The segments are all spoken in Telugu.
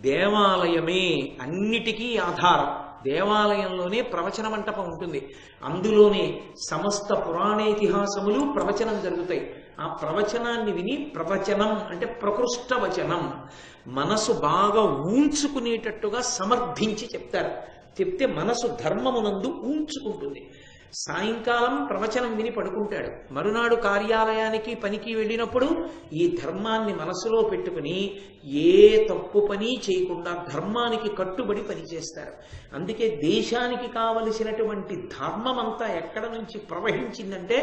దేవాలయమే అన్నిటికీ ఆధారం. దేవాలయంలోనే ప్రవచన మంటపం ఉంటుంది. అందులోనే సమస్త పురాణేతిహాసములు ప్రవచనం జరుగుతాయి. ఆ ప్రవచనాన్ని విని, ప్రవచనం అంటే ప్రకృష్ట వచనం, మనసు బాగా ఊంచుకునేటట్టుగా సమర్థించి చెప్తారు. చెప్తే మనసు ధర్మమునందు ఊంచుకుంటుంది. సాయంకాలం ప్రవచనం విని పడుకుంటాడు. మరునాడు కార్యాలయానికి పనికి వెళ్ళినప్పుడు ఈ ధర్మాన్ని మనసులో పెట్టుకుని ఏ తప్పు పని చేయకుండా ధర్మానికి కట్టుబడి పనిచేస్తారు. అందుకే దేశానికి కావలసినటువంటి ధర్మమంతా ఎక్కడ నుంచి ప్రవహించిందంటే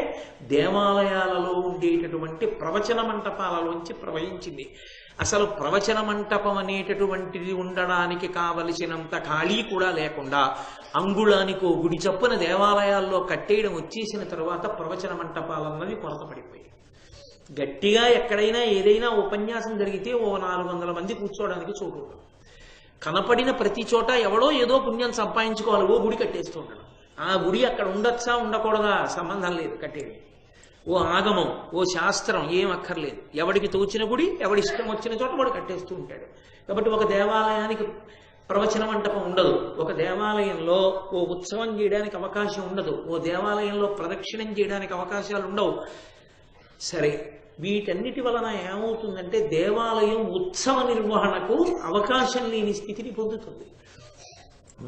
దేవాలయాలలో ఉండేటటువంటి ప్రవచన మంటపాలలోంచి ప్రవహించింది. అసలు ప్రవచన మంటపం అనేటటువంటిది ఉండడానికి కావలసినంత ఖాళీ కూడా లేకుండా అంగుళానికో గుడి చప్పున దేవాలయాల్లో కట్టేయడం వచ్చేసిన తరువాత ప్రవచన మంటపాలన్నవి కొరత పడిపోయాయి. గట్టిగా ఎక్కడైనా ఏదైనా ఉపన్యాసం జరిగితే ఓ 400 మంది కూర్చోవడానికి చోటు ఉండదు. కనపడిన ప్రతి చోట ఎవడో ఏదో పుణ్యం సంపాదించుకోవాలి, ఓ గుడి కట్టేస్తూ ఉంటాడు. ఆ గుడి అక్కడ ఉండొచ్చా ఉండకూడదా సంబంధం లేదు, కట్టేది. ఓ ఆగమం, ఓ శాస్త్రం ఏం అక్కర్లేదు. ఎవడికి తోచిన గుడి, ఎవడి ఇష్టం వచ్చిన చోట వాడు కట్టేస్తూ ఉంటాడు. కాబట్టి ఒక దేవాలయానికి ప్రవచన మంటపం ఉండదు. ఒక దేవాలయంలో ఓ ఉత్సవం చేయడానికి అవకాశం ఉండదు. ఓ దేవాలయంలో ప్రదక్షిణం చేయడానికి అవకాశాలు ఉండవు. సరే, వీటన్నిటి వలన ఏమవుతుందంటే దేవాలయం ఉత్సవ నిర్వహణకు అవకాశం లేని స్థితిని పొందుతుంది.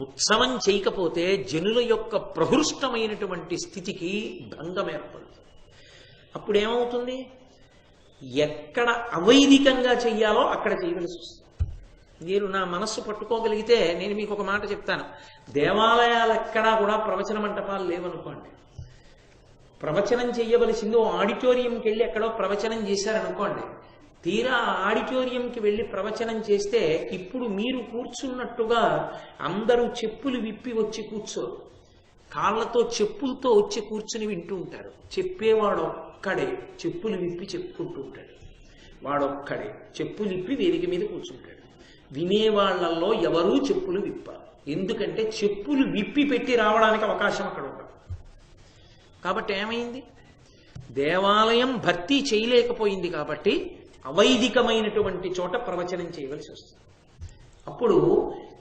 ఉత్సవం చేయకపోతే జనుల యొక్క ప్రహృష్టమైనటువంటి స్థితికి భంగం ఏర్పడుతుంది. అప్పుడు ఏమవుతుంది? ఎక్కడ అవైదికంగా చెయ్యాలో అక్కడ చేయవలసి వస్తుంది. మీరు నా మనస్సు పట్టుకోగలిగితే నేను మీకు ఒక మాట చెప్తాను. దేవాలయాలు ఎక్కడా కూడా ప్రవచన మంటపాలు లేవనుకోండి. ప్రవచనం చెయ్యవలసింది ఓ ఆడిటోరియంకి వెళ్ళి ఎక్కడో ప్రవచనం చేశారనుకోండి. తీరా ఆడిటోరియంకి వెళ్ళి ప్రవచనం చేస్తే ఇప్పుడు మీరు కూర్చున్నట్టుగా అందరూ చెప్పులు విప్పి వచ్చి కూర్చోరు. కాళ్ళతో చెప్పులతో వచ్చి కూర్చుని వింటూ ఉంటారు. చెప్పేవాడొక్కడే చెప్పులు విప్పి చెప్పుకుంటూ ఉంటాడు. వాడొక్కడే చెప్పులు విప్పి వేదిక మీద కూర్చుంటాడు. వినేవాళ్లలో ఎవరూ చెప్పులు విప్పారు. ఎందుకంటే చెప్పులు విప్పి పెట్టి రావడానికి అవకాశం అక్కడ ఉండదు. కాబట్టి ఏమైంది? దేవాలయం భర్తీ చేయలేకపోయింది. కాబట్టి అవైదికమైనటువంటి చోట ప్రవచనం చేయవలసి వస్తుంది. అప్పుడు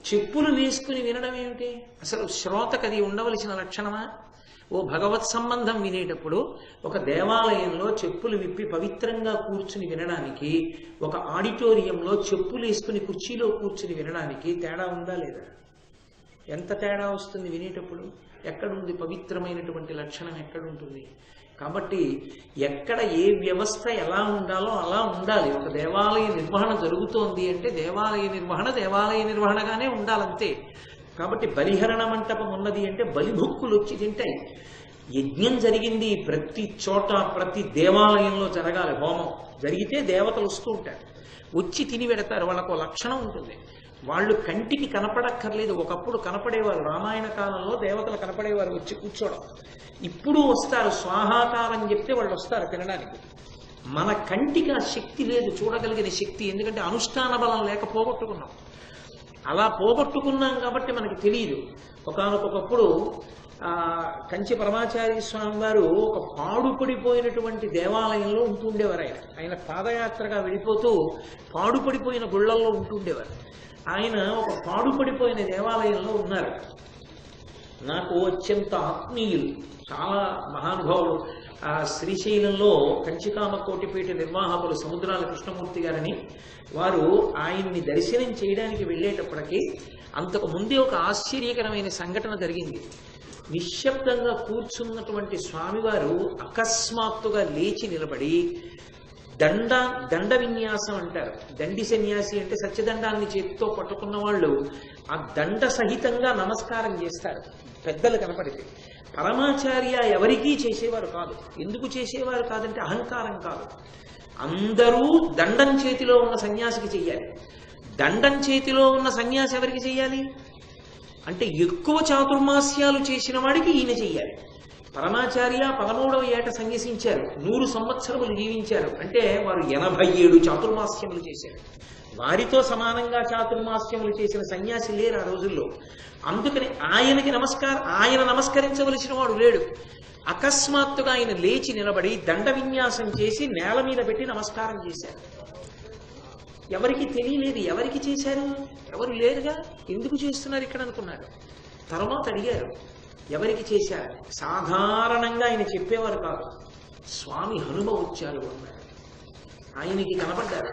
చెప్పులు వేసుకుని వినడం ఏమిటి? అసలు శ్రోతకు అది ఉండవలసిన లక్షణమా? ఓ భగవత్ సంబంధం వినేటప్పుడు ఒక దేవాలయంలో చెప్పులు విప్పి పవిత్రంగా కూర్చుని వినడానికి, ఒక ఆడిటోరియంలో చెప్పులు వేసుకుని కుర్చీలో కూర్చుని వినడానికి తేడా ఉందా లేదా? ఎంత తేడా వస్తుంది వినేటప్పుడు? ఎక్కడుంది పవిత్రమైనటువంటి లక్షణం? ఎక్కడుంటుంది? కాబట్టి ఎక్కడ ఏ వ్యవస్థ ఎలా ఉండాలో అలా ఉండాలి. ఒక దేవాలయ నిర్వహణ జరుగుతోంది అంటే దేవాలయ నిర్వహణగానే ఉండాలంతే. కాబట్టి బలిహరణ మంటపం ఉన్నది అంటే బలిభుక్కులు వచ్చి తింటాయి. యజ్ఞం జరిగింది ప్రతి చోట, ప్రతి దేవాలయంలో జరగాలి. హోమం జరిగితే దేవతలు వస్తూ ఉంటారు, వచ్చి తిని పెడతారు. వాళ్ళకు లక్షణం ఉంటుంది. వాళ్ళు కంటికి కనపడక్కర్లేదు. ఒకప్పుడు కనపడేవారు. రామాయణ కాలంలో దేవతలు కనపడేవారు వచ్చి కూర్చోవడం. ఇప్పుడు వస్తారు, స్వాహాకారం చెప్తే వాళ్ళు వస్తారు తినడానికి. మన కంటికి ఆ శక్తి లేదు, చూడగలిగిన శక్తి. ఎందుకంటే అనుష్ఠాన బలం లేక పోగొట్టుకున్నాం. అలా పోగొట్టుకున్నాం కాబట్టి మనకి తెలియదు. ఒకనొకప్పుడు కంచి పరమాచార్య స్వామి వారు ఒక పాడుపడిపోయినటువంటి దేవాలయంలో ఉంటుండేవారు. ఆయన పాదయాత్రగా వెళ్ళిపోతూ పాడుపడిపోయిన గుళ్ళల్లో ఉంటుండేవారు. ఆయన ఒక పాడుపడిపోయిన దేవాలయంలో ఉన్నారు. నాకు అత్యంత ఆత్మీయులు, చాలా మహానుభావులు. ఆ శ్రీశైలంలో కంచికామకోటిపీఠ నిర్వాహకులు సముద్రాల కృష్ణమూర్తి గారని వారు ఆయన్ని దర్శనం చేయడానికి వెళ్ళేటప్పటికీ అంతకు ముందే ఒక ఆశ్చర్యకరమైన సంఘటన జరిగింది. నిశ్శబ్దంగా కూర్చున్నటువంటి స్వామివారు అకస్మాత్తుగా లేచి నిలబడి దండ విన్యాసం అంటారు. దండి సన్యాసి అంటే సత్యదండాన్ని చేతితో పట్టుకున్న వాళ్ళు ఆ దండ సహితంగా నమస్కారం చేస్తారు పెద్దలు కనపడితే. పరమాచార్య ఎవరికీ చేసేవారు కాదు. ఎందుకు చేసేవారు కాదంటే అహంకారం కాదు. అందరూ దండం చేతిలో ఉన్న సన్యాసికి చెయ్యాలి. దండం చేతిలో ఉన్న సన్యాసి ఎవరికి చెయ్యాలి అంటే ఎక్కువ చాతుర్మాస్యాలు చేసిన వాడికి ఈయన చెయ్యాలి. పరమాచార్య 13వ ఏట సన్యసించారు, 100 సంవత్సరములు జీవించారు. అంటే వారు 87 చాతుర్మాస్యములు చేశారు. వారితో సమానంగా చాతుర్మాస్యములు చేసిన సన్యాసి లేరు ఆ రోజుల్లో. అందుకని ఆయన నమస్కరించవలసిన వాడు లేడు. అకస్మాత్తుగా ఆయన లేచి నిలబడి దండ విన్యాసం చేసి నేల మీద పెట్టి నమస్కారం చేశారు. ఎవరికి తెలియలేదు. ఎవరికి చేశారు? ఎవరు లేరుగా, ఎందుకు చేస్తున్నారు ఇక్కడ అనుకున్నారు. తర్వాత అడిగారు ఎవరికి చేశారు. సాధారణంగా ఆయన చెప్పేవారు కాదు. స్వామి హనుమ వచ్చారు అన్నారు. ఆయనకి కనపడ్డారు,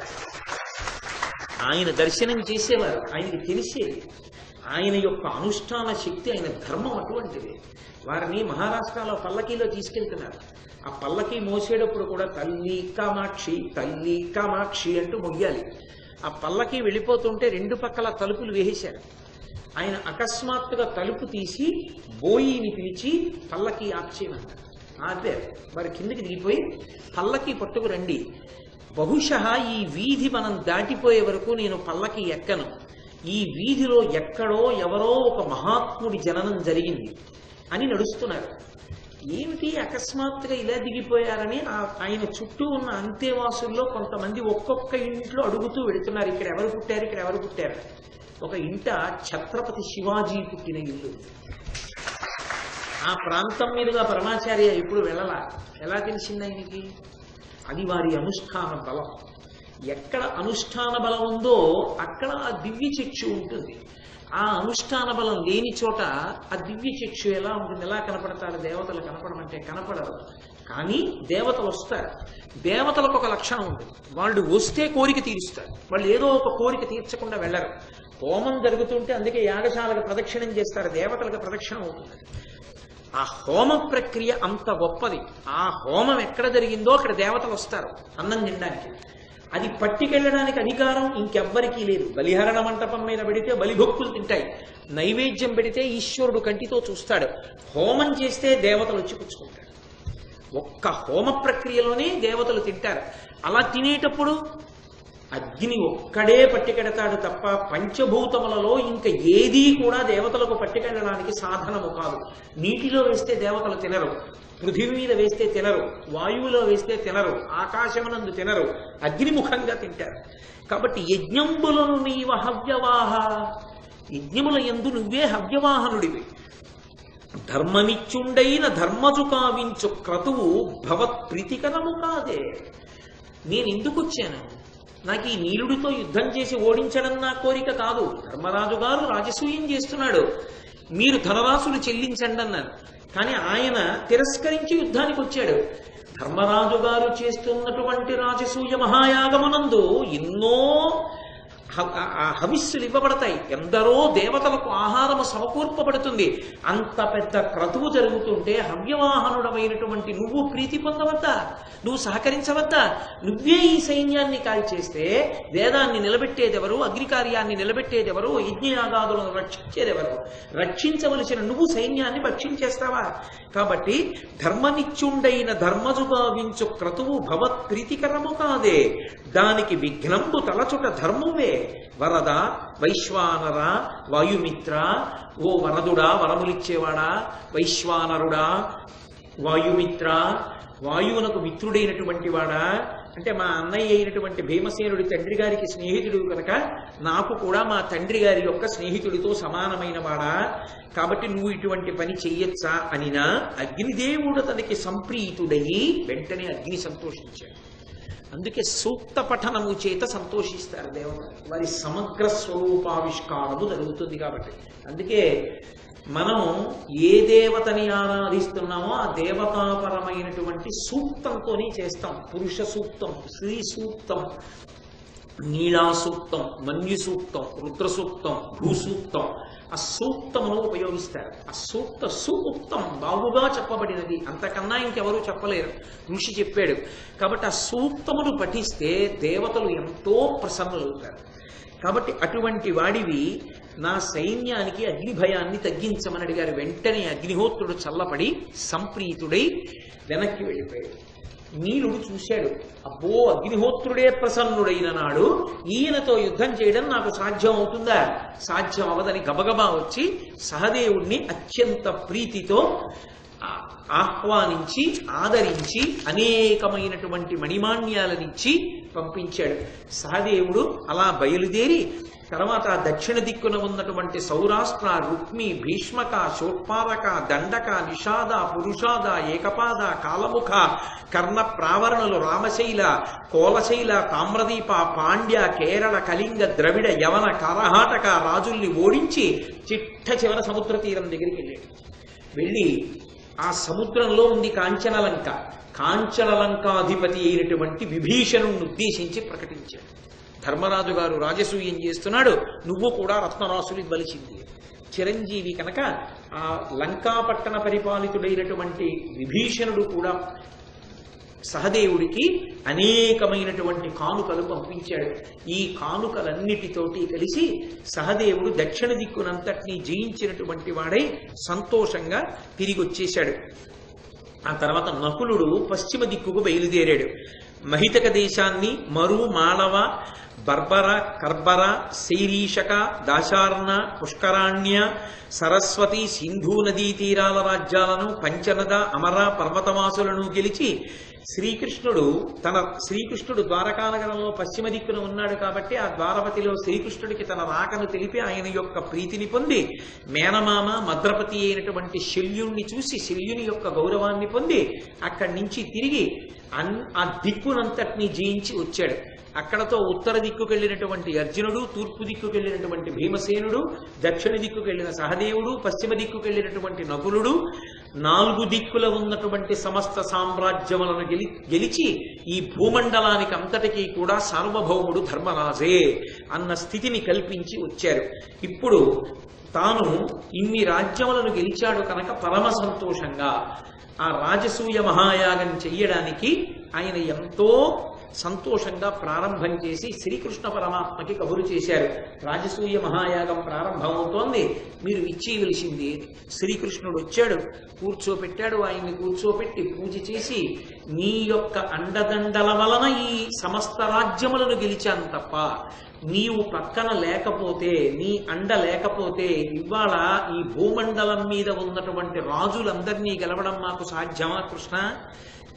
ఆయన దర్శనం చేసేవారు, ఆయనకి తెలిసేది. ఆయన యొక్క అనుష్ఠాన శక్తి, ఆయన ధర్మం అటువంటిది. వారిని మహారాష్ట్రలో పల్లకీలో తీసుకెళ్తున్నారు. ఆ పల్లకీ మోసేటప్పుడు కూడా తల్లి కామాక్షి తల్లి కామాక్షి అంటూ మొయ్యాలి. ఆ పల్లకీ వెళ్ళిపోతుంటే రెండు పక్కల తలుపులు వేసేశారు. ఆయన అకస్మాత్తుగా తలుపు తీసి బోయిని పిలిచి పల్లకీ ఆప్చేయమన్నారు. ఆపారు. వారి కిందకి దిగిపోయి పల్లకీ పట్టుకు రండి, బహుశः ఈ వీధి మనం దాటిపోయే వరకు నేను పల్లకీ ఎక్కను. ఈ వీధిలో ఎక్కడో ఎవరో ఒక మహాత్ముడి జననం జరిగింది అని నడుస్తున్నారు. ఏమిటి అకస్మాత్తుగా ఇలా దిగిపోయారని ఆయన చుట్టూ ఉన్న అంతేవాసుల్లో కొంతమంది ఒక్కొక్క ఇంట్లో అడుగుతూ వెళుతున్నారు, ఇక్కడ ఎవరు పుట్టారు, ఇక్కడ ఎవరు పుట్టారు. ఒక ఇంట ఛత్రపతి శివాజీ పుట్టిన ఇల్లు. ఆ ప్రాంతం మీదుగా పరమాచార్య ఎప్పుడు వెళ్ళలా. ఎలా తెలిసింది ఆయనకి? అది వారి అనుష్ఠాన బలం. ఎక్కడ అనుష్ఠాన బలం ఉందో అక్కడ ఆ దివ్య చక్షు ఉంటుంది. ఆ అనుష్ఠాన బలం లేని చోట ఆ దివ్య చక్షు ఎలా ఉంటుంది? ఎలా కనపడతారు? దేవతలు కనపడమంటే కనపడరు. కానీ దేవతలు వస్తారు. దేవతలకు ఒక లక్షణం ఉంటుంది, వాళ్ళు వస్తే కోరిక తీరుస్తారు. వాళ్ళు ఏదో ఒక కోరిక తీర్చకుండా వెళ్ళరు. హోమం జరుగుతుంటే అందుకే యాగశాలకు ప్రదక్షిణం చేస్తారు, దేవతలకు ప్రదక్షిణం అవుతుంది. ఆ హోమ ప్రక్రియ అంత గొప్పది. ఆ హోమం ఎక్కడ జరిగిందో అక్కడ దేవతలు వస్తారు అన్నం తినడానికి. అది పట్టుకెళ్ళడానికి అధికారం ఇంకెవ్వరికీ లేదు. బలిహరణ మంటపం మీద పెడితే బలిభక్తులు తింటాయి, నైవేద్యం పెడితే ఈశ్వరుడు కంటితో చూస్తాడు, హోమం చేస్తే దేవతలు వచ్చి పుచ్చుకుంటాడు. ఒక్క హోమ ప్రక్రియలోనే దేవతలు తింటారు. అలా తినేటప్పుడు అగ్ని ఒక్కడే పట్టుకెడతాడు తప్ప పంచభూతములలో ఇంకా ఏదీ కూడా దేవతలకు పట్టుకెళ్ళడానికి సాధనము కాదు. నీటిలో వేస్తే దేవతలు తినరు, పృథివీ మీద వేస్తే తినరు, వాయువులో వేస్తే తినరు, ఆకాశమునందు తినరు, అగ్నిముఖంగా తింటారు. కాబట్టి యజ్ఞంబులను నీవ హవ్యవాహ, యజ్ఞముల యందు నువ్వే హవ్యవాహనుడివి. ధర్మనిత్యుండైన ధర్మజు కావించు క్రతువు భవత్ ప్రీతికరము కాదే. నేను ఎందుకు వచ్చాను? నాకు ఈ నీలుడితో యుద్ధం చేసి ఓడించడం నా కోరిక కాదు. ధర్మరాజు గారు రాజసూయం చేస్తున్నాడు, మీరు ధనరాశులు చెల్లించండి అన్నాను. కానీ ఆయన తిరస్కరించి యుద్ధానికి వచ్చాడు. ధర్మరాజు గారు చేస్తున్నటువంటి రాజసూయ మహాయాగమునందు ఎన్నో హవిస్సులు ఇవ్వబడతాయి, ఎందరో దేవతలకు ఆహారము సమకూర్పబడుతుంది. అంత పెద్ద క్రతువు జరుగుతుంటే హవ్యవాహనుడమైనటువంటి నువ్వు ప్రీతి పొందవద్దా? నువ్వు సహకరించవద్దా? నువ్వే ఈ సైన్యాన్ని కాల్చేస్తే వేదాన్ని నిలబెట్టేదెవరు? అగ్నికార్యాన్ని నిలబెట్టేదెవరు? యజ్ఞయాగాదులను రక్షించేదెవరు? రక్షించవలసిన నువ్వు సైన్యాన్ని భక్షించేస్తావా? కాబట్టి ధర్మనిత్యుండైన ధర్మజు భావించు క్రతువు భవత్ ప్రీతికరము కాదే. దానికి విఘ్నంబు తలచుట ధర్మమే. వరద, వైశ్వానర, వాయుమిత్ర, ఓ వరదుడా వరములిచ్చేవాడా, వైశ్వానరుడా, వాయుమిత్ర, వాయువునకు మిత్రుడైనటువంటి వాడా, అంటే మా అన్నయ్య అయినటువంటి భీమసేనుడి తండ్రి గారికి స్నేహితుడు కనుక నాకు కూడా మా తండ్రి గారి యొక్క స్నేహితుడితో సమానమైన వాడా, కాబట్టి నువ్వు ఇటువంటి పని చెయ్యొచ్చా అనినా అగ్నిదేవుడు తనకి సంప్రీతుడయి వెంటనే అగ్ని సంతోషించాడు. అందుకే సూక్త పఠనము చేత సంతోషిస్తారు దేవతలు, వారి సమగ్ర స్వరూపావిష్కారము జరుగుతుంది కాబట్టి. అందుకే మనం ఏ దేవతని ఆరాధిస్తున్నామో ఆ దేవతాపరమైనటువంటి సూక్తంతోనే చేస్తాం. పురుష సూక్తం, స్త్రీ సూక్తం, నీలా సూక్తం, మన్యు సూక్తం, రుద్ర సూక్తం, భూసూక్తం, ఆ సూక్తమును ఉపయోగిస్తారు. ఆ సూక్తం బాగుగా చెప్పబడినది, అంతకన్నా ఇంకెవరూ చెప్పలేరు, ఋషి చెప్పాడు. కాబట్టి ఆ సూక్తమును పఠిస్తే దేవతలు ఎంతో ప్రసన్నులవుతారు. కాబట్టి అటువంటి వాడివి నా సైన్యానికి అగ్ని భయాన్ని తగ్గించమని అడిగారు. వెంటనే అగ్నిహోత్రుడు చల్లపడి సంప్రీతుడై వెనక్కి వెళ్ళిపోయాడు. నీలుడు చూశాడు, అబ్బో అగ్నిహోత్రుడే ప్రసన్నుడైన నాడు ఈయనతో యుద్ధం చేయడం నాకు సాధ్యం అవుతుందా? సాధ్యం అవదని గబగబా వచ్చి సహదేవుణ్ణి అత్యంత ప్రీతితో ఆహ్వానించి ఆదరించి అనేకమైనటువంటి మణిమాన్యాలనిచ్చి పంపించాడు. సహదేవుడు అలా బయలుదేరి తర్వాత దక్షిణ దిక్కున ఉన్నటువంటి సౌరాష్ట్ర, రుక్మి, భీష్మక, శోత్పాదక, దండక, నిషాద, పురుషాద, ఏకపాద, కాలముఖ, కర్ణ ప్రావరణులు, రామశైల, కోలశైల, తామ్రదీప, పాండ్య, కేరళ, కళింగ, ద్రవిడ, యవన, కరహాటక రాజుల్ని ఓడించి చిట్ట చివర సముద్ర తీరం దగ్గరికి వెళ్ళాడు. వెళ్ళి ఆ సముద్రంలో ఉంది కాంచనలంక. కాంచనలంకాధిపతి అయినటువంటి విభీషణుణ్ణి ఉద్దేశించి ప్రకటించాడు. ధర్మరాజు గారు రాజసూయం చేస్తున్నాడు, నువ్వు కూడా రత్నరాసులు ఇవ్వలసింది. చిరంజీవి కనుక ఆ లంకాపట్టణ పరిపాలితుడైనటువంటి విభీషణుడు కూడా సహదేవుడికి అనేకమైనటువంటి కానుకలు పంపించాడు. ఈ కానుకలన్నిటితోటి కలిసి సహదేవుడు దక్షిణ దిక్కునంతటినీ జయించినటువంటి వాడై సంతోషంగా తిరిగి వచ్చేశాడు. ఆ తర్వాత నకులుడు పశ్చిమ దిక్కుకు బయలుదేరాడు. మహితక దేశాన్ని, మరు, మాళవ, బర్బర, కర్బర, శైరీషక, దాశార్ణ, పుష్కరాణ్య, సరస్వతి, సింధూ నదీ తీరాల రాజ్యాలను, పంచనద, అమర పర్వతవాసులను గెలిచి శ్రీకృష్ణుడు ద్వారకానగరంలో పశ్చిమ దిక్కున ఉన్నాడు కాబట్టి ఆ ద్వారపతిలో శ్రీకృష్ణుడికి తన రాకను తెలిపి ఆయన యొక్క ప్రీతిని పొంది మేనమామ మద్రపతి అయినటువంటి శల్యుణ్ణి చూసి శల్యుని యొక్క గౌరవాన్ని పొంది అక్కడి నుంచి తిరిగి ఆ దిక్కునంతటినీ జయించి వచ్చాడు. అక్కడతో ఉత్తర దిక్కుకెళ్ళినటువంటి అర్జునుడు, తూర్పు దిక్కుకెళ్ళినటువంటి భీమసేనుడు, దక్షిణ దిక్కుకెళ్ళిన సహదేవుడు, పశ్చిమ దిక్కుకెళ్ళినటువంటి నకులుడు, 4 దిక్కుల ఉన్నటువంటి సమస్త సామ్రాజ్యములను గెలిచి ఈ భూమండలానికి అంతటికీ కూడా సార్వభౌముడు ధర్మరాజే అన్న స్థితిని కల్పించి వచ్చారు. ఇప్పుడు తాను ఇన్ని రాజ్యములను గెలిచాడు కనుక పరమ సంతోషంగా ఆ రాజసూయ మహాయాగం చెయ్యడానికి ఆయన ఎంతో సంతోషంగా ప్రారంభం చేసి శ్రీకృష్ణ పరమాత్మకి కబురు చేశారు. రాజసూయ మహాయాగం ప్రారంభమవుతోంది, మీరు ఇచ్చేయవలసింది. శ్రీకృష్ణుడు వచ్చాడు, కూర్చోపెట్టాడు. ఆయన్ని కూర్చోపెట్టి పూజ చేసి, నీ యొక్క అండదండల వలన ఈ సమస్త రాజ్యములను గెలిచాను తప్ప నీవు పక్కన లేకపోతే, నీ అండ లేకపోతే ఇవాళ ఈ భూమండలం మీద ఉన్నటువంటి రాజులందరినీ గెలవడం మాకు సాధ్యమా కృష్ణ?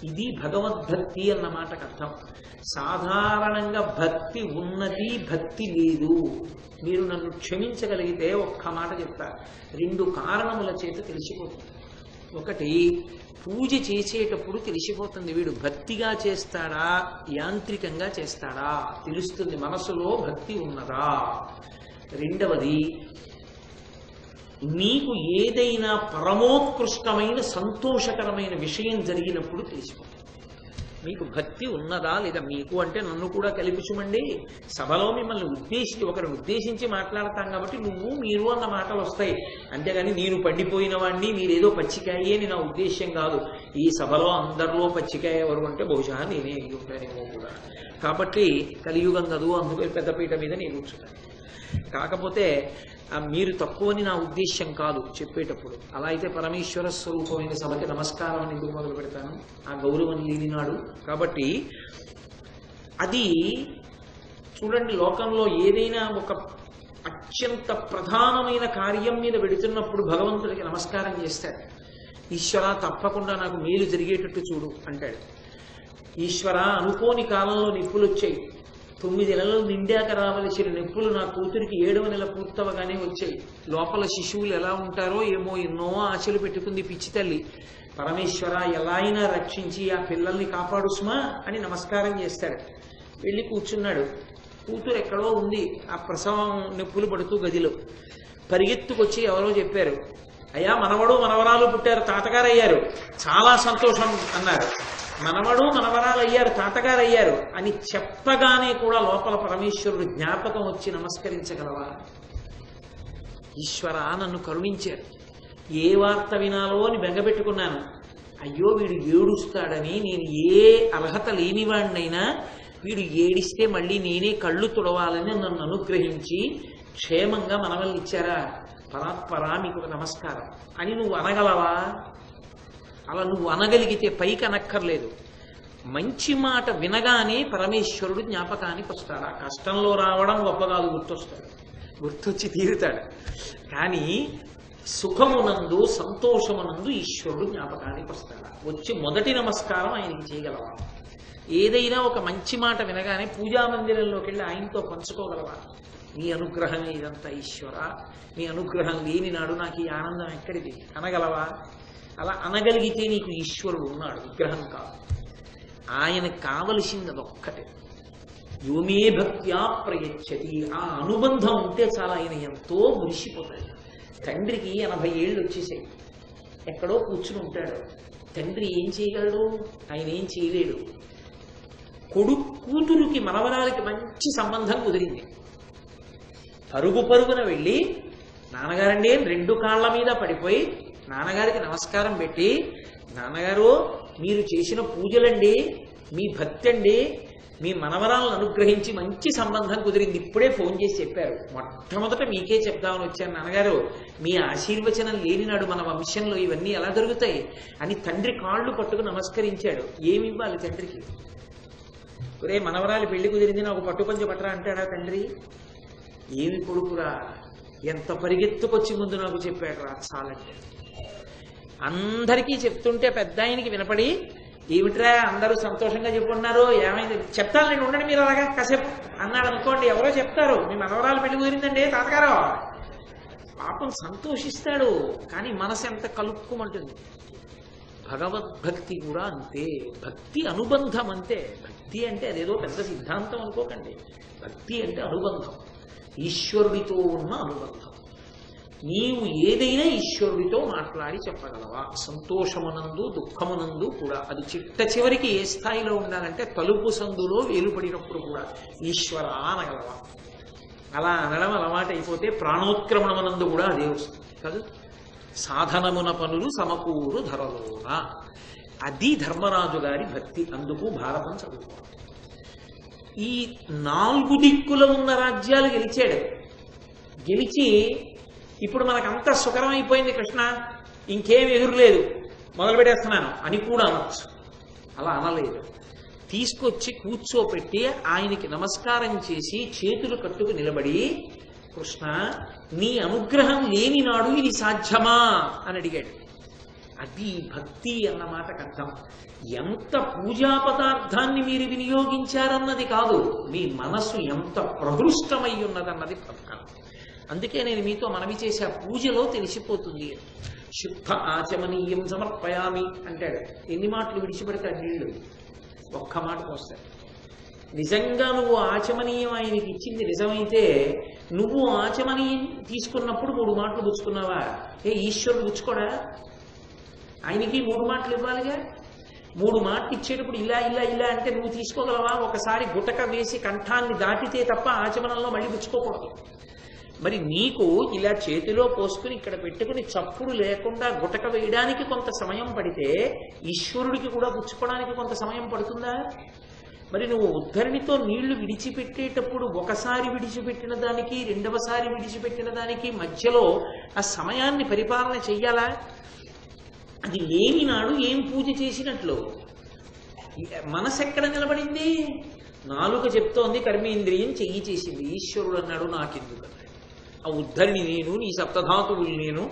ఇది భగవద్భక్తి అన్న మాటకు అర్థం. సాధారణంగా భక్తి ఉన్నది, భక్తి లేదు. మీరు నన్ను క్షమించగలిగితే ఒక్క మాట చెప్తా. 2 కారణముల చేత తెలిసిపోతుంది. ఒకటి, పూజ చేసేటప్పుడు తెలిసిపోతుంది వీడు భక్తిగా చేస్తాడా యాంత్రికంగా చేస్తాడా తెలుస్తుంది, మనసులో భక్తి ఉన్నదా. రెండవది, నీకు ఏదైనా పరమోత్కృష్టమైన సంతోషకరమైన విషయం జరిగినప్పుడు తెలిసిపోతుంది. మీకు భక్తి ఉన్నదా లేదా. మీకు అంటే నన్ను కూడా కల్పించమండి. సభలో మిమ్మల్ని ఒకరిని ఉద్దేశించి మాట్లాడతాం కాబట్టి నువ్వు మీరు అన్న మాటలు వస్తాయి. అంతేగాని నేను పండిపోయిన వాడిని మీరేదో పచ్చికాయ అని నా ఉద్దేశ్యం కాదు. ఈ సభలో అందరిలో పచ్చికాయ ఎవరు అంటే బహుశా నేనే ఉంటానేమో కూడా. కాబట్టి కలియుగం కదూ, అందుకే పెద్దపీట మీద నేను కూర్చుంటాను. కాకపోతే మీరు తక్కువని నా ఉద్దేశ్యం కాదు చెప్పేటప్పుడు. అలా అయితే పరమేశ్వర స్వరూపమైన సభకి నమస్కారం అని ఎందుకు మొదలు పెడతాను? ఆ గౌరవం లేనినాడు. కాబట్టి అది చూడండి, లోకంలో ఏదైనా ఒక అత్యంత ప్రధానమైన కార్యం మీద వెడుతున్నప్పుడు భగవంతుడికి నమస్కారం చేస్తాడు. ఈశ్వర తప్పకుండా నాకు మేలు జరిగేటట్టు చూడు అంటాడు. ఈశ్వర అనుకోని కాలంలో నిప్పులు వచ్చాయి, 9 నెలలు నిండాక రావలసిన నొప్పులు నా కూతురికి 7వ నెల పూర్తవగానే వచ్చాయి. లోపల శిశువులు ఎలా ఉంటారో ఏమో, ఎన్నో ఆశలు పెట్టుకుంది పిచ్చి తల్లి. పరమేశ్వర ఎలా అయినా రక్షించి ఆ పిల్లల్ని కాపాడు సుమా అని నమస్కారం చేస్తాడు. వెళ్ళి కూర్చున్నాడు. కూతురు ఎక్కడో ఉంది, ఆ ప్రసవం నొప్పులు పడుతూ గదిలో. పరిగెత్తుకొచ్చి ఎవరో చెప్పారు, అయ్యా మనవడు మనవరాలు పుట్టారు, తాతగారు అయ్యారు, చాలా సంతోషం అన్నారు. మనవడు మనవరాలు అయ్యారు, తాతగారు అయ్యారు అని చెప్పగానే కూడా లోపల పరమేశ్వరుడు జ్ఞాపకం వచ్చి నమస్కరించగలవా? ఈశ్వర నన్ను కరుణించారు. ఏ వార్త వినాలో అని బెంగపెట్టుకున్నాను. అయ్యో వీడు ఏడుస్తాడని, నేను ఏ అర్హత లేనివాడినైనా వీడు ఏడిస్తే మళ్ళీ నేనే కళ్ళు తుడవాలని నన్ను అనుగ్రహించి క్షేమంగా మనవల్ని ఇచ్చారా? పరాత్పరా మీకు ఒక నమస్కారం అని నువ్వు అనగలవా? అలా నువ్వు అనగలిగితే పైకి అనక్కర్లేదు. మంచి మాట వినగానే పరమేశ్వరుడు జ్ఞాపకానికి వస్తాడు. ఆ కష్టంలో రావడం గొప్ప కాదు, గుర్తొస్తాడు, గుర్తొచ్చి తీరుతాడు. కానీ సుఖమునందు సంతోషమునందు ఈశ్వరుడు జ్ఞాపకానికి వస్తాడు. వచ్చి మొదటి నమస్కారం ఆయనకి చేయగలవా? ఏదైనా ఒక మంచి మాట వినగానే పూజా మందిరంలోకి వెళ్ళి ఆయనతో పంచుకోగలవా? నీ అనుగ్రహమే ఇదంతా ఈశ్వర, నీ అనుగ్రహం లేని నాడు నాకు ఈ ఆనందం ఎక్కడిది అనగలవా? అలా అనగలిగితే నీకు ఈశ్వరుడు ఉన్నాడు, విగ్రహం కాదు. ఆయనకు కావలసింది అదొక్కటే. యోమే భక్త్యా ప్రయచ్చతి. ఆ అనుబంధం ఉంటే చాలా ఆయన ఎంతో మురిసిపోతాడు. తండ్రికి 80 ఏళ్ళు వచ్చేసాయి, ఎక్కడో కూర్చుని ఉంటాడు. తండ్రి ఏం చేయగలడు? ఆయన ఏం చేయలేడు. కూతురుకి మనవరాలకి మంచి సంబంధం కుదిరింది. పరుగు పరుగున వెళ్ళి నాన్నగారండి 2 కాళ్ళ మీద పడిపోయి నాన్నగారికి నమస్కారం పెట్టి, నాన్నగారు మీరు చేసిన పూజలండి, మీ భక్తి అండి, మీ మనవరాలను అనుగ్రహించి మంచి సంబంధం కుదిరింది, ఇప్పుడే ఫోన్ చేసి చెప్పారు, మొట్టమొదట మీకే చెప్దామని వచ్చాను నాన్నగారు, మీ ఆశీర్వచనం లేనినాడు మన వంశంలో ఇవన్నీ ఎలా జరుగుతాయి అని తండ్రి కాళ్ళు పట్టుకు నమస్కరించాడు. ఏమి ఇవ్వాలి తండ్రికి? ఒరే మనవరాలి పెళ్లి కుదిరింది, నాకు పట్టుపంచ పట్టరా అంటాడా తండ్రి? ఏమి కొడుకురా, ఎంత పరిగెత్తుకొచ్చి ముందు నాకు చెప్పాడు రా చాలంటే. అందరికీ చెప్తుంటే పెద్ద ఆయనకి వినపడి, ఏమిట్రా అందరూ సంతోషంగా చెప్పుకున్నారు, ఏమైంది చెప్తాను నేను, ఉండండి మీరు అలాగా కాసేపు అన్నాడు అనుకోండి. ఎవరో చెప్తారు మీ మనవరాలు పెళ్లి కుదిరిందండి తాతగారు, పాపం సంతోషిస్తాడు, కానీ మనసు ఎంత కలుపుకోమంటుంది. భగవద్భక్తి కూడా అంతే. భక్తి అనుబంధం అంతే. భక్తి అంటే అదేదో పెద్ద సిద్ధాంతం అనుకోకండి. భక్తి అంటే అనుబంధం, ఈశ్వరుడితో ఉన్న అనుబంధం. నీవు ఏదైనా ఈశ్వరుడితో మాట్లాడి చెప్పగలవా? సంతోషమునందు దుఃఖమునందు కూడా. అది చిట్ట చివరికి ఏ స్థాయిలో ఉండాలంటే తలుపు సందులో వేలుపడినప్పుడు కూడా ఈశ్వర అనగలవా? అలా అనడం అలవాటైపోతే ప్రాణోత్క్రమణమునందు కూడా అదే వస్తుంది కదా. సాధనమున పనులు సమకూరు ధరలోన. అది ధర్మరాజు గారి భక్తి. అందుకు భారతం చదువుకోవాలి. ఈ 4 దిక్కుల ఉన్న రాజ్యాలు గెలిచాడు. గెలిచి ఇప్పుడు మనకంతా సుఖరం అయిపోయింది కృష్ణ, ఇంకేం ఎదురులేదు, మొదలు పెట్టేస్తున్నాను అని కూడా అనొచ్చు. అలా అనలేదు. తీసుకొచ్చి కూర్చోపెట్టి ఆయనకి నమస్కారం చేసి చేతులు కట్టుకు నిలబడి, కృష్ణ నీ అనుగ్రహం లేని నాడు ఇది సాధ్యమా అని అడిగాడు. అది భక్తి అన్న మాటకు అర్థం. ఎంత పూజా పదార్థాన్ని మీరు వినియోగించారన్నది కాదు, మీ మనసు ఎంత ప్రహృష్టమై ఉన్నదన్నది ప్రధానం. అందుకే నేను మీతో మనవి చేసే పూజలో తెలిసిపోతుంది. శుద్ధ ఆచమనీయం సమర్పయామి అంటాడు. ఎన్ని మాటలు విడిచిపెడతాడు నీళ్లు? ఒక్క మాట పోస్తాడు. నిజంగా నువ్వు ఆచమనీయం ఆయనకి ఇచ్చింది నిజమైతే, నువ్వు ఆచమనీయం తీసుకున్నప్పుడు 3 మాటలు పుచ్చుకున్నావా? ఈశ్వరుడు పుచ్చుకోడా? ఆయనకి 3 మాటలు ఇవ్వాలిగా. 3 మాటలు ఇచ్చేటప్పుడు ఇలా ఇలా ఇలా అంటే నువ్వు తీసుకోగలవా? ఒకసారి గుటక వేసి కంఠాన్ని దాటితే తప్ప ఆచమనంలో మళ్ళీ పుచ్చుకోకూడదు. మరి నీకు ఇలా చేతిలో పోసుకుని ఇక్కడ పెట్టుకుని చప్పుడు లేకుండా గుటక వేయడానికి కొంత సమయం పడితే, ఈశ్వరుడికి కూడా పుచ్చుకోవడానికి కొంత సమయం పడుతుందా? మరి నువ్వు ఉద్ధరణితో నీళ్లు విడిచిపెట్టేటప్పుడు ఒకసారి విడిచిపెట్టిన దానికి రెండవసారి విడిచిపెట్టిన దానికి మధ్యలో ఆ సమయాన్ని పరిపాలన చెయ్యాలా? అది లేని నాడు ఏం పూజ చేసినట్లు? మనసు ఎక్కడ నిలబడింది? నాలుక చెప్తోంది, కర్మేంద్రియం చెయ్యి చేసింది. ఈశ్వరుడు అన్నాడు నాకెందుకు అన్నాడు. ఆ ఉద్ధరిని నేను, నీ సప్తధాతువులు నేను,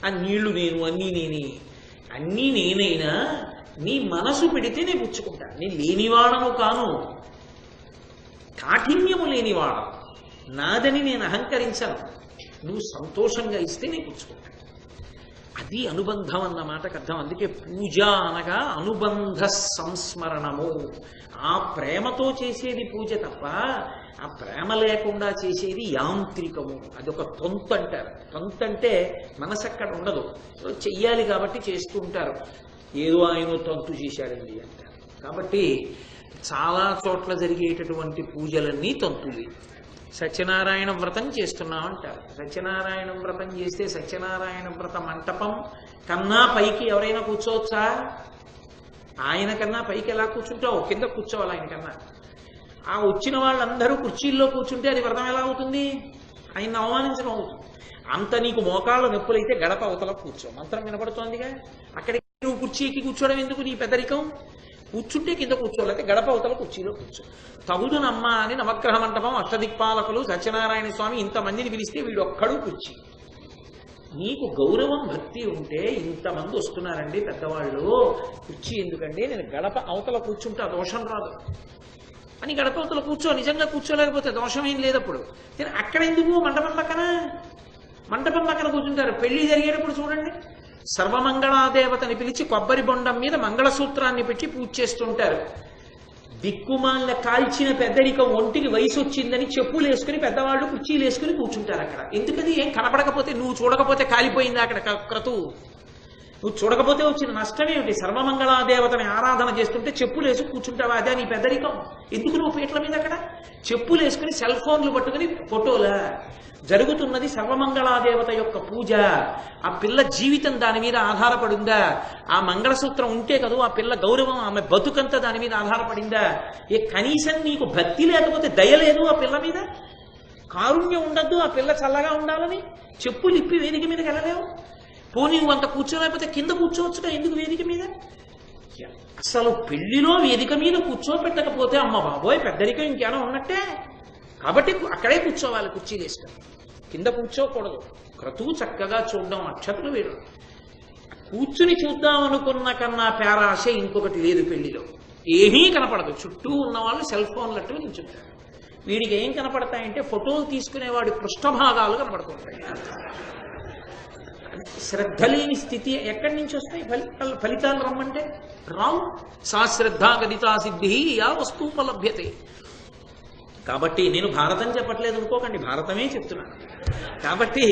ఆ నీళ్లు నేను, అన్నీ నేనే. అన్నీ నేనైనా నీ మనసు పెడితే నేను పుచ్చుకుంటాను. నేను లేనివాడను కాను, కాఠిన్యము లేనివాడను, నాదని నేను అహంకరించను. నువ్వు సంతోషంగా ఇస్తే నేను పుచ్చుకుంటాను. అది అనుబంధం అన్న మాటకు అర్థం. అందుకే పూజ అనగా అనుబంధ సంస్మరణము. ఆ ప్రేమతో చేసేది పూజ తప్ప ఆ ప్రేమ లేకుండా చేసేది యాంత్రికము. అదొక తొంతు అంటారు. తొంతు అంటే మనసు అక్కడ ఉండదు, చెయ్యాలి కాబట్టి చేస్తూ ఉంటారు. ఏదో ఆయన తొంతు చేశాడండి అంటారు. కాబట్టి చాలా చోట్ల జరిగేటటువంటి పూజలన్నీ తొంతులు. సత్యనారాయణ వ్రతం చేస్తున్నామంటారు. సత్యనారాయణ వ్రతం చేస్తే సత్యనారాయణ వ్రత మంటపం కన్నా పైకి ఎవరైనా కూర్చోవచ్చా? ఆయన కన్నా పైకి ఎలా కూర్చుంటావు? కింద కూర్చోవాలి ఆయన కన్నా. ఆ వచ్చిన వాళ్ళందరూ కుర్చీల్లో కూర్చుంటే అది వ్రతం ఎలా అవుతుంది? ఆయన్ని అవమానించడం అవుతుంది. అంత నీకు మోకాళ్ళ నొప్పులైతే గడప అవతల కూర్చో, మంత్రం వినపడుతోందిగా. అక్కడికి నువ్వు కుర్చీకి కూర్చోవడం ఎందుకు? నీ పెద్దరికం. కూర్చుంటే కింద కూర్చోలేక గడప అవతల కుర్చీలో కూర్చో. తగుదునమ్మ అని నవగ్రహ మంటపం, అష్టదిక్పాలకులు, సత్యనారాయణ స్వామి ఇంతమందిని పిలిస్తే వీడొక్కడు కుర్చీ. నీకు గౌరవం భక్తి ఉంటే ఇంతమంది వస్తున్నారండి పెద్దవాళ్ళు, కుర్చీ ఎందుకండి, నేను గడప అవతల కూర్చుంటే ఆ దోషం రాదు అని గడప అవతల కూర్చో. నిజంగా కూర్చోలేకపోతే దోషం ఏం లేదప్పుడు. నేను అక్కడ ఎందుకు మంటపం పక్కన కూర్చుంటారు. పెళ్లి జరిగేటప్పుడు చూడండి, సర్వమంగళాదేవతని పిలిచి కొబ్బరి బొండం మీద మంగళసూత్రాన్ని పెట్టి పూజ చేస్తుంటారు. దిక్కుమాల కాల్చిన పెద్దరికం, ఒంటికి వయసు వచ్చిందని చెప్పులు వేసుకుని పెద్దవాళ్ళు కుర్చీలు వేసుకుని కూర్చుంటారు అక్కడ. ఎందుకని? ఏం కనపడకపోతే, నువ్వు చూడకపోతే కాలిపోయింది అక్కడ క్రతువు. నువ్వు చూడకపోతే వచ్చిన నష్టం ఏమిటి? సర్వమంగళాదేవతని ఆరాధన చేస్తుంటే చెప్పులు వేసి కూర్చుంటావా? అదే నీ పెద్దరికం. ఎందుకు నువ్వు పీటల మీద అక్కడ చెప్పులు వేసుకుని సెల్ ఫోన్లు పట్టుకుని ఫోటోలా? జరుగుతున్నది సర్వమంగళాదేవత యొక్క పూజ. ఆ పిల్ల జీవితం దాని మీద ఆధారపడిందా? ఆ మంగళసూత్రం ఉంటే కదా ఆ పిల్ల గౌరవం, ఆమె బతుకంతా దాని మీద ఆధారపడిందా? కనీసం నీకు భక్తి లేకపోతే దయ లేదు ఆ పిల్ల మీద? కారుణ్యం ఉండద్దు ఆ పిల్ల చల్లగా ఉండాలని? చెప్పులు ఇప్పి వేదిక మీదకి వెళ్ళలేవు? పోనీ నువ్వు అంత కూర్చోలేకపోతే కింద కూర్చోవచ్చుగా, ఎందుకు వేదిక మీద? అసలు పెళ్లిలో వేదిక మీద కూర్చోపెట్టకపోతే అమ్మ బాబోయ్ పెద్దరికం ఇంకేనా ఉన్నట్టే. కాబట్టి అక్కడే కూర్చోవాలి, కుర్చీలు వేసుకొని. కింద కూర్చోకూడదు. క్రతువు చక్కగా చూడడం, అక్షతలు వేయడం. కూర్చుని చూద్దాం అనుకున్న కన్నా పేరాశ ఇంకొకటి లేదు పెళ్లిలో. ఏమీ కనపడదు. చుట్టూ ఉన్న వాళ్ళు సెల్ ఫోన్లట్టు నిల్చుంటారు. వీడికి ఏం కనపడతాయంటే ఫోటోలు తీసుకునేవాడి పృష్ఠభాగాలు కనపడుతుంటాయి. శ్రద్ధ లేని స్థితి ఎక్కడి నుంచి వస్తాయి? ఫలితాలు రమ్మంటే రావు. సా శ్రద్ధ గదితా సిద్ధి యా వస్తూపలభ్యతే. కాబట్టి నేను భారతం చెప్పట్లేదు అనుకోకండి, భారతమే చెప్తున్నాను. కాబట్టి